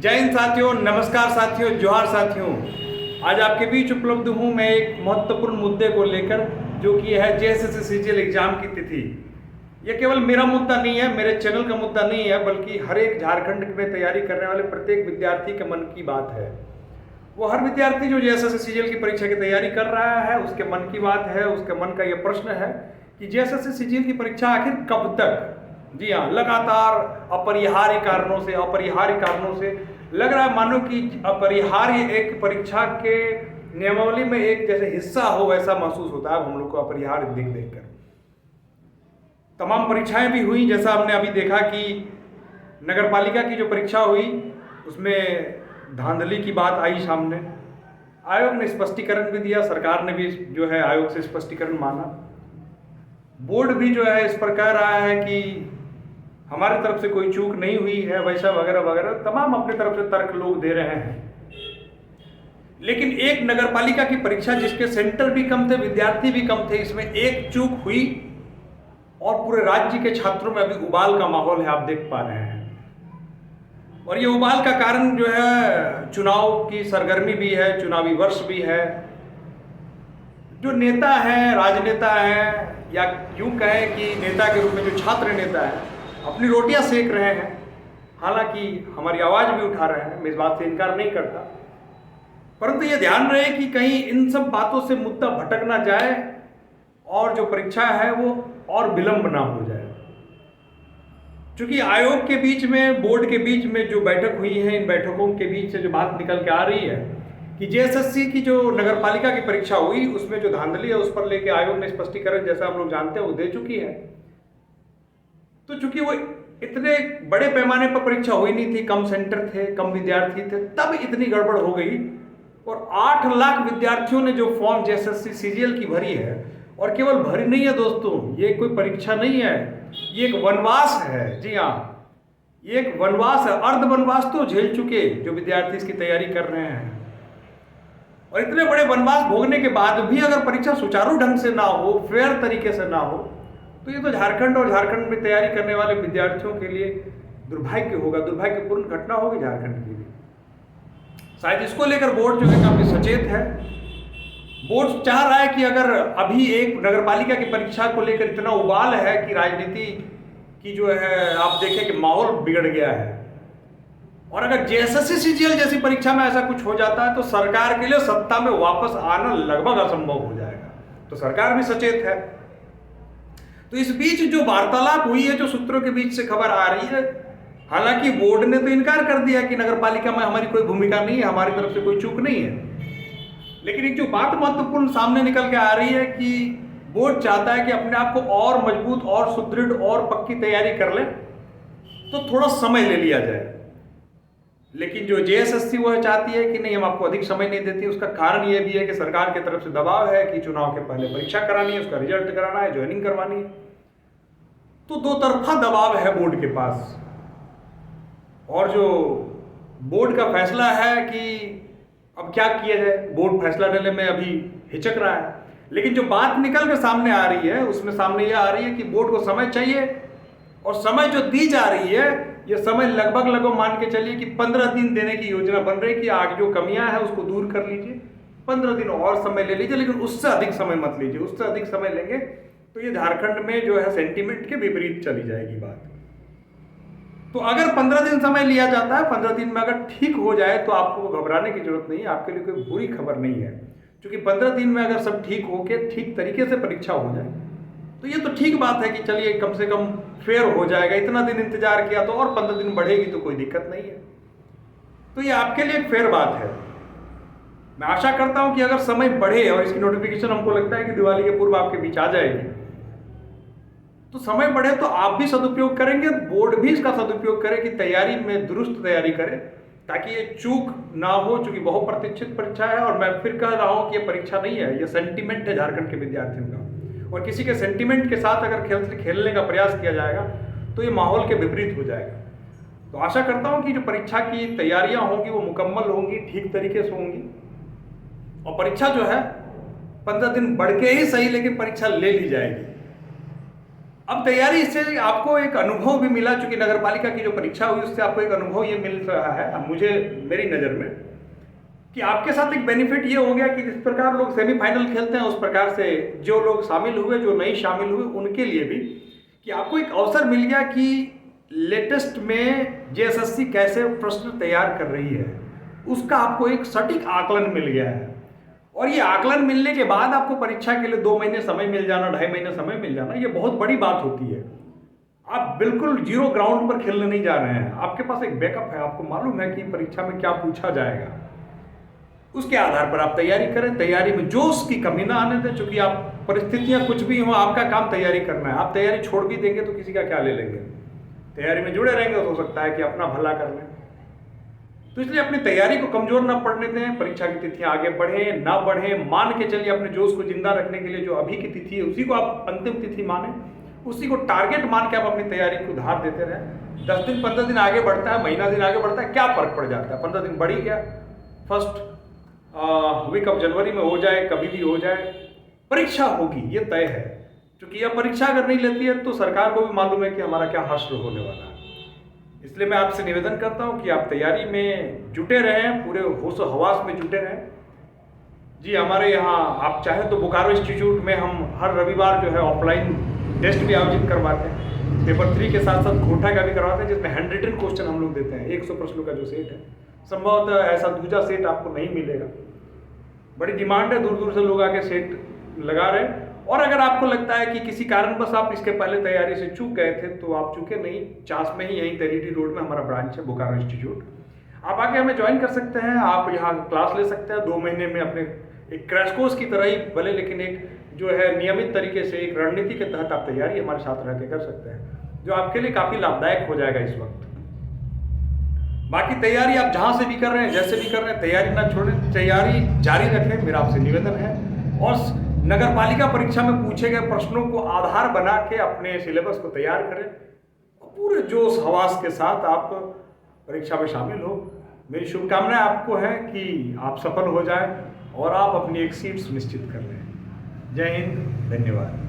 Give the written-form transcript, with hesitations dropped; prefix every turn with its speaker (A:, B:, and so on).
A: जय हिंद साथियों, नमस्कार साथियों, जोहार साथियों। आज आपके बीच उपलब्ध हूं मैं एक महत्वपूर्ण मुद्दे को लेकर, जो कि है जेएसएससी सीजीएल एग्जाम की तिथि। यह केवल मेरा मुद्दा नहीं है, मेरे चैनल का मुद्दा नहीं है, बल्कि हर एक झारखंड में तैयारी करने वाले प्रत्येक विद्यार्थी के मन की बात है। वो हर विद्यार्थी जो जेएसएससी सीजीएल की परीक्षा की तैयारी कर रहा है, उसके मन की बात है, उसके मन का यह प्रश्न है कि जेएसएससी सीजीएल की परीक्षा आखिर कब तक। जी हाँ, लगातार अपरिहार्य कारणों से लग रहा है मानो कि अपरिहार्य एक परीक्षा के नियमावली में एक जैसे हिस्सा हो, वैसा महसूस होता है हम लोग को अपरिहार्य देख देख कर। तमाम परीक्षाएं भी हुई, जैसा हमने अभी देखा कि नगर पालिका की जो परीक्षा हुई उसमें धांधली की बात आई सामने। आयोग ने स्पष्टीकरण भी दिया, सरकार ने भी जो है आयोग से स्पष्टीकरण मांगा। बोर्ड भी जो है इस पर कह रहा है कि हमारी तरफ से कोई चूक नहीं हुई है, वैसा वगैरह वगैरह तमाम अपनी तरफ से तर्क लोग दे रहे हैं। लेकिन एक नगर पालिका की परीक्षा जिसके सेंटर भी कम थे, विद्यार्थी भी कम थे, इसमें एक चूक हुई और पूरे राज्य के छात्रों में अभी उबाल का माहौल है, आप देख पा रहे हैं। और ये उबाल का कारण जो है चुनाव की सरगर्मी भी है, चुनावी वर्ष भी है। जो नेता हैं, राजनेता हैं, या यूं कहें कि नेता के रूप में जो छात्र नेता है, अपनी रोटियां सेक रहे हैं। हालांकि हमारी आवाज भी उठा रहे हैं, मैं इस बात से इनकार नहीं करता, परंतु ये ध्यान रहे कि कहीं इन सब बातों से मुद्दा भटक ना जाए और जो परीक्षा है वो और विलंब ना हो जाए। क्योंकि आयोग के बीच में, बोर्ड के बीच में जो बैठक हुई है, इन बैठकों के बीच से जो बात निकल के आ रही है कि जेएसएससी की जो नगर पालिका की परीक्षा हुई उसमें जो धांधली है उस पर लेके आयोग ने स्पष्टीकरण, जैसा हम लोग जानते हैं, वो दे चुकी है। तो चूंकि वो इतने बड़े पैमाने पर परीक्षा हुई नहीं थी, कम सेंटर थे, कम विद्यार्थी थे, तब इतनी गड़बड़ हो गई। और 8 लाख विद्यार्थियों ने जो फॉर्म जेएसएससी सीजीएल की भरी है, और केवल भरी नहीं है दोस्तों, ये कोई परीक्षा नहीं है, ये एक वनवास है। जी हाँ, ये एक वनवास है। अर्ध वनवास तो झेल चुके जो विद्यार्थी इसकी तैयारी कर रहे हैं, और इतने बड़े वनवास भोगने के बाद भी अगर परीक्षा सुचारू ढंग से ना हो, फेयर तरीके से ना हो, तो ये तो झारखंड और झारखंड में तैयारी करने वाले विद्यार्थियों के लिए दुर्भाग्य होगा, दुर्भाग्यपूर्ण घटना होगी झारखंड के लिए। शायद इसको लेकर बोर्ड जो है काफी सचेत है। बोर्ड चाह रहा है कि अगर अभी एक नगरपालिका की परीक्षा को लेकर इतना उबाल है कि राजनीति की जो है आप देखें कि माहौल बिगड़ गया है, और अगर जेएसएससी सीजीएल जैसी परीक्षा में ऐसा कुछ हो जाता है तो सरकार के लिए सत्ता में वापस आना लगभग असंभव हो जाएगा। तो सरकार भी सचेत है। तो इस बीच जो वार्तालाप हुई है, जो सूत्रों के बीच से खबर आ रही है, हालांकि बोर्ड ने तो इनकार कर दिया कि नगरपालिका में हमारी कोई भूमिका नहीं है, हमारी तरफ से कोई चूक नहीं है। लेकिन एक जो बात महत्वपूर्ण सामने निकल के आ रही है कि बोर्ड चाहता है कि अपने आप को और मजबूत और सुदृढ़ और पक्की तैयारी कर ले, तो थोड़ा समय ले लिया जाए। लेकिन जो जेएसएससी वो चाहती है कि नहीं, हम आपको अधिक समय नहीं देती। उसका कारण ये भी है कि सरकार की तरफ से दबाव है कि चुनाव के पहले परीक्षा करानी है, उसका रिजल्ट कराना है, ज्वाइनिंग करवानी है। तो दो तरफा दबाव है बोर्ड के पास। और जो बोर्ड का फैसला है कि अब क्या किया जाए, बोर्ड फैसला लेने में अभी हिचक रहा है। लेकिन जो बात निकल के सामने आ रही है उसमें सामने यह आ रही है कि बोर्ड को समय चाहिए, और समय जो दी जा रही है ये समय लगभग मान के चलिए कि 15 दिन देने की योजना बन रही है कि आगे जो कमियां हैं उसको दूर कर लीजिए, 15 दिन और समय ले लीजिए, लेकिन उससे अधिक समय मत लीजिए। उससे अधिक समय लेंगे तो ये झारखंड में जो है सेंटीमेंट के विपरीत चली जाएगी बात। तो अगर 15 दिन समय लिया जाता है, 15 दिन में अगर ठीक हो जाए तो आपको घबराने की जरूरत नहीं है, आपके लिए कोई बुरी खबर नहीं है। क्योंकि 15 दिन में अगर सब ठीक होके ठीक तरीके से परीक्षा हो जाए तो ये तो ठीक बात है कि चलिए कम से कम फेयर हो जाएगा। इतना दिन इंतजार किया तो और 15 दिन बढ़ेगी तो कोई दिक्कत नहीं है। तो ये आपके लिए एक फेयर बात है। मैं आशा करता हूं कि अगर समय बढ़े, और इसकी नोटिफिकेशन हमको लगता है कि दिवाली के पूर्व आपके बीच आ जाएगी, तो समय बढ़े तो आप भी सदुपयोग करेंगे, बोर्ड भी इसका सदुपयोग करे कि तैयारी में दुरुस्त तैयारी करे, ताकि ये चूक ना हो। चूंकि बहुप्रतीक्षित परीक्षा है, और मैं फिर कह रहा हूं कि ये परीक्षा नहीं है, ये सेंटिमेंट है झारखंड के विद्यार्थियों का। और किसी के सेंटिमेंट के साथ अगर खेलने का प्रयास किया जाएगा तो ये माहौल के विपरीत हो जाएगा। तो आशा करता हूं कि जो परीक्षा की तैयारियां होंगी वो मुकम्मल होंगी, ठीक तरीके से होंगी, और परीक्षा जो है 15 दिन बढ़ के ही सही, लेकिन परीक्षा ले ली जाएगी। अब तैयारी से आपको एक अनुभव भी मिला, चूंकि नगर पालिका की जो परीक्षा हुई उससे आपको एक अनुभव ये मिल रहा है, अब मुझे मेरी नज़र में, कि आपके साथ एक बेनिफिट ये हो गया कि जिस प्रकार लोग सेमीफाइनल खेलते हैं उस प्रकार से जो लोग शामिल हुए, जो नहीं शामिल हुए, उनके लिए भी कि आपको एक अवसर मिल गया कि लेटेस्ट में जेएसएससी कैसे प्रश्न तैयार कर रही है, उसका आपको एक सटीक आकलन मिल गया है। और ये आकलन मिलने के बाद आपको परीक्षा के लिए 2 महीने समय मिल जाना, 2.5 महीने समय मिल जाना, ये बहुत बड़ी बात होती है। आप बिल्कुल जीरो ग्राउंड पर खेलने नहीं जा रहे हैं, आपके पास एक बैकअप है, आपको मालूम है कि परीक्षा में क्या पूछा जाएगा, उसके आधार पर आप तैयारी करें। तैयारी में जोश की कमी ना आने दें, क्योंकि आप परिस्थितियां कुछ भी हो, आपका काम तैयारी करना है। आप तैयारी छोड़ भी देंगे तो किसी का क्या ले लेंगे, तैयारी में जुड़े रहेंगे तो हो सकता है कि अपना भला कर लें। तो इसलिए अपनी तैयारी को कमजोर ना पड़ने दें, परीक्षा की तिथियां आगे बढ़े ना बढ़े, मान के चलिए अपने जोश को जिंदा रखने के लिए जो अभी की तिथि है उसी को आप अंतिम तिथि माने, उसी को टारगेट मान के आप अपनी तैयारी को उधार देते रहें। 10 दिन 15 दिन आगे बढ़ता है, महीना दिन आगे बढ़ता है, क्या फर्क पड़ जाता है, 15 दिन बढ़ ही गया, फर्स्ट वीक ऑफ जनवरी में हो जाए, कभी भी हो जाए, परीक्षा होगी, ये तय है। क्योंकि यह परीक्षा अगर नहीं लेती है तो सरकार को भी मालूम है कि हमारा क्या हश्र होने वाला है। इसलिए मैं आपसे निवेदन करता हूं कि आप तैयारी में जुटे रहें, पूरे होश हवास में जुटे रहें। जी, हमारे यहाँ आप चाहें तो बोकारो इंस्टीट्यूट में हम हर रविवार जो है ऑफलाइन टेस्ट भी आयोजित करवाते हैं, पेपर 3 के साथ साथ घोटा का भी करवाते हैं, जिसमें हैंड रिटन क्वेश्चन हम लोग देते हैं। 100 प्रश्नों का जो सेट है, संभवतः ऐसा दूसरा सेट आपको नहीं मिलेगा। बड़ी डिमांड है, दूर दूर से लोग आके सेट लगा रहे हैं। और अगर आपको लगता है कि किसी कारणवश आप इसके पहले तैयारी से चूक गए थे, तो आप चूके नहीं। चास में ही, यहीं तेलीटी रोड में हमारा ब्रांच है बोकारो इंस्टीट्यूट, आप आके हमें ज्वाइन कर सकते हैं। आप यहाँ क्लास ले सकते हैं 2 महीने में, अपने एक क्रैश कोर्स की तरह ही भले, लेकिन एक जो है नियमित तरीके से एक रणनीति के तहत आप तैयारी हमारे साथ रह के कर सकते हैं, जो आपके लिए काफ़ी लाभदायक हो जाएगा इस वक्त। बाकी तैयारी आप जहाँ से भी कर रहे हैं, जैसे भी कर रहे हैं, तैयारी ना छोड़ें, तैयारी जारी रखें, मेरा आपसे निवेदन है। और नगर पालिका परीक्षा में पूछे गए प्रश्नों को आधार बना के अपने सिलेबस को तैयार करें और पूरे जोश हवास के साथ आप परीक्षा में शामिल हो। मेरी शुभकामनाएं आपको है कि आप सफल हो जाएं और आप अपनी एक सीट सुनिश्चित कर लें। जय हिंद, धन्यवाद।